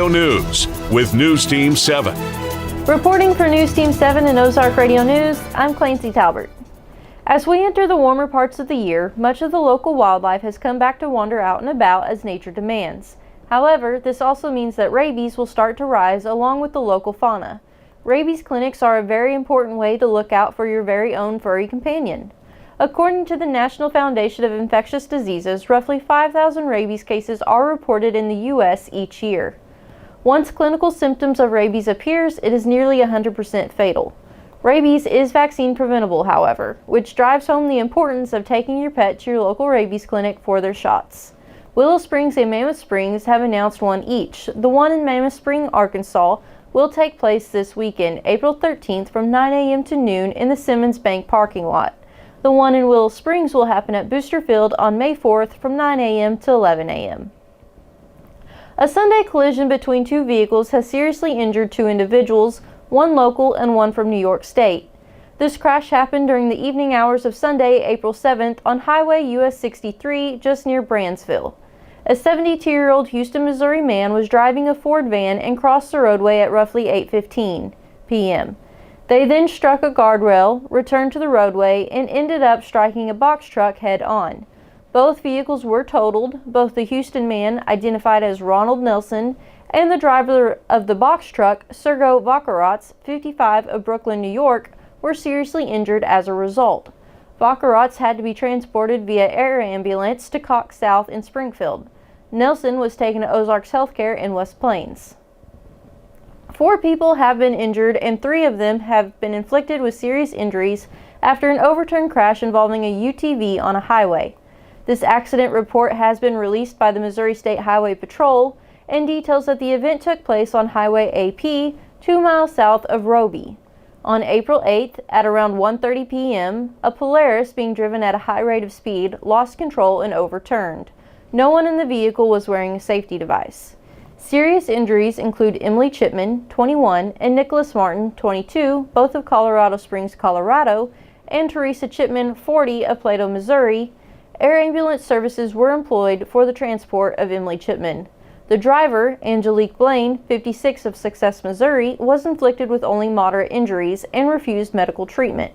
Radio News with News Team 7. Reporting for News Team 7 and Ozark Radio News, I'm Clancy Talbert. As we enter the warmer parts of the year, much of the local wildlife has come back to wander out and about as nature demands. However, this also means that rabies will start to rise along with the local fauna. Rabies clinics are a very important way to look out for your very own furry companion. According to the National Foundation of Infectious Diseases, roughly 5,000 rabies cases are reported in the U.S. each year. Once clinical symptoms of rabies appears, it is nearly 100% fatal. Rabies is vaccine preventable, however, which drives home the importance of taking your pet to your local rabies clinic for their shots. Willow Springs and Mammoth Springs have announced one each. The one in Mammoth Spring, Arkansas, will take place this weekend, April 13th from 9 a.m. to noon in the Simmons Bank parking lot. The one in Willow Springs will happen at Booster Field on May 4th from 9 a.m. to 11 a.m. A Sunday collision between two vehicles has seriously injured two individuals, one local and one from New York State. This crash happened during the evening hours of Sunday, April 7th on Highway US 63 just near Brandsville. A 72-year-old Houston, Missouri man was driving a Ford van and crossed the roadway at roughly 8:15 p.m. They then struck a guardrail, returned to the roadway, and ended up striking a box truck head-on. Both vehicles were totaled. Both the Houston man, identified as Ronald Nelson, and the driver of the box truck, Sergo Vakarats, 55, of Brooklyn, New York, were seriously injured as a result. Vakarats had to be transported via air ambulance to Cox South in Springfield. Nelson was taken to Ozarks Healthcare in West Plains. 4 people have been injured and 3 of them have been inflicted with serious injuries after an overturned crash involving a UTV on a highway. This accident report has been released by the Missouri State Highway Patrol and details that the event took place on Highway AP, 2 miles south of Roby. On April 8th, at around 1:30 p.m., a Polaris being driven at a high rate of speed lost control and overturned. No one in the vehicle was wearing a safety device. Serious injuries include Emily Chipman, 21, and Nicholas Martin, 22, both of Colorado Springs, Colorado, and Teresa Chipman, 40, of Plato, Missouri. Air ambulance services were employed for the transport of Emily Chipman. The driver, Angelique Blaine, 56, of Success, Missouri, was inflicted with only moderate injuries and refused medical treatment.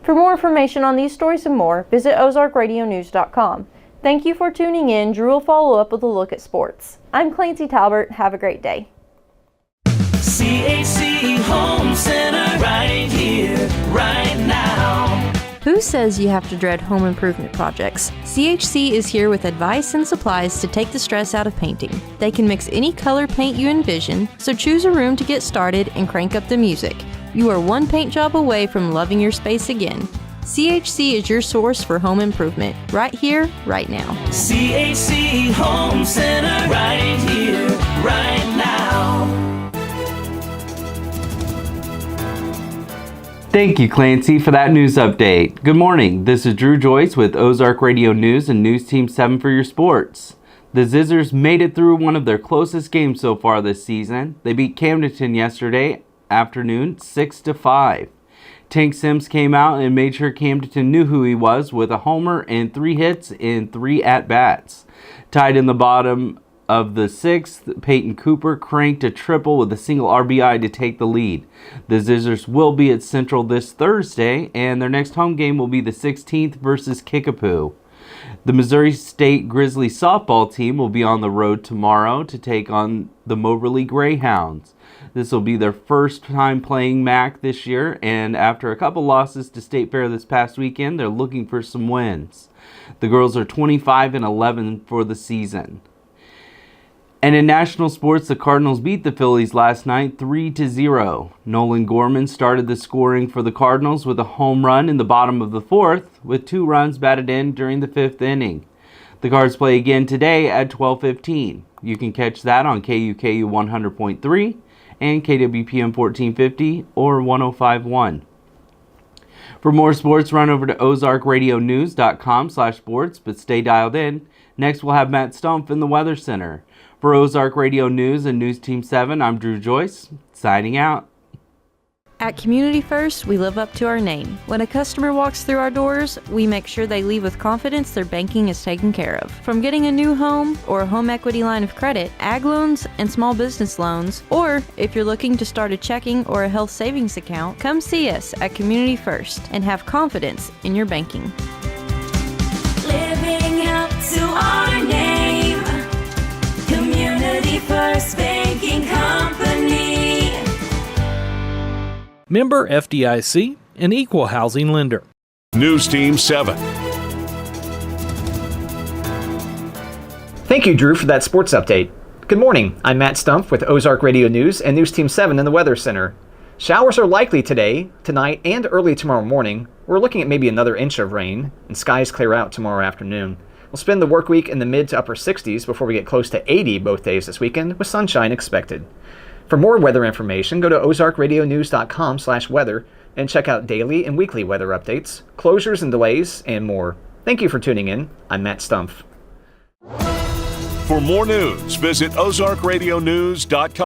For more information on these stories and more, visit ozarkradionews.com. Thank you for tuning in. Drew will follow up with a look at sports. I'm Clancy Talbert. Have a great day. CHC Home Center right here, right now. Who says you have to dread home improvement projects? CHC is here with advice and supplies to take the stress out of painting. They can mix any color paint you envision, so choose a room to get started and crank up the music. You are one paint job away from loving your space again. CHC is your source for home improvement, right here, right now. CHC Home Center right here, right now. Thank you, Clancy, for that news update. Good morning. This is Drew Joyce with Ozark Radio News and News Team 7 for your sports. The Zizzers made it through one of their closest games so far this season. They beat Camdenton yesterday afternoon 6-5. Tank Sims came out and made sure Camdenton knew who he was with a homer and 3 hits in 3 at-bats. Tied in the bottom of the 6th, Peyton Cooper cranked a triple with a single RBI to take the lead. The Zizzers will be at Central this Thursday, and their next home game will be the 16th versus Kickapoo. The Missouri State Grizzlies softball team will be on the road tomorrow to take on the Moberly Greyhounds. This will be their first time playing MAC this year, and after a couple losses to State Fair this past weekend, they're looking for some wins. The girls are 25-11 for the season. And in national sports, the Cardinals beat the Phillies last night 3-0. Nolan Gorman started the scoring for the Cardinals with a home run in the bottom of the 4th, with 2 runs batted in during the 5th inning. The Cards play again today at 12:15. You can catch that on KUKU 100.3 and KWPM 1450 or 105.1. For more sports, run over to ozarkradionews.com/sports, but stay dialed in. Next, we'll have Matt Stumpf in the Weather Center. For Ozark Radio News and News Team 7, I'm Drew Joyce, signing out. At Community First, we live up to our name. When a customer walks through our doors, we make sure they leave with confidence their banking is taken care of. From getting a new home or a home equity line of credit, ag loans, and small business loans, or if you're looking to start a checking or a health savings account, come see us at Community First and have confidence in your banking. Living up to our name, Community First Banking Company. Member FDIC, an equal housing lender. News Team 7. Thank you, Drew, for that sports update. Good morning. I'm Matt Stumpf with Ozark Radio News and News Team 7 in the Weather Center. Showers are likely today, tonight, and early tomorrow morning. We're looking at maybe another inch of rain, and skies clear out tomorrow afternoon. We'll spend the work week in the mid to upper 60s before we get close to 80 both days this weekend, with sunshine expected. For more weather information, go to ozarkradionews.com/weather and check out daily and weekly weather updates, closures and delays, and more. Thank you for tuning in. I'm Matt Stumpf. For more news, visit ozarkradionews.com.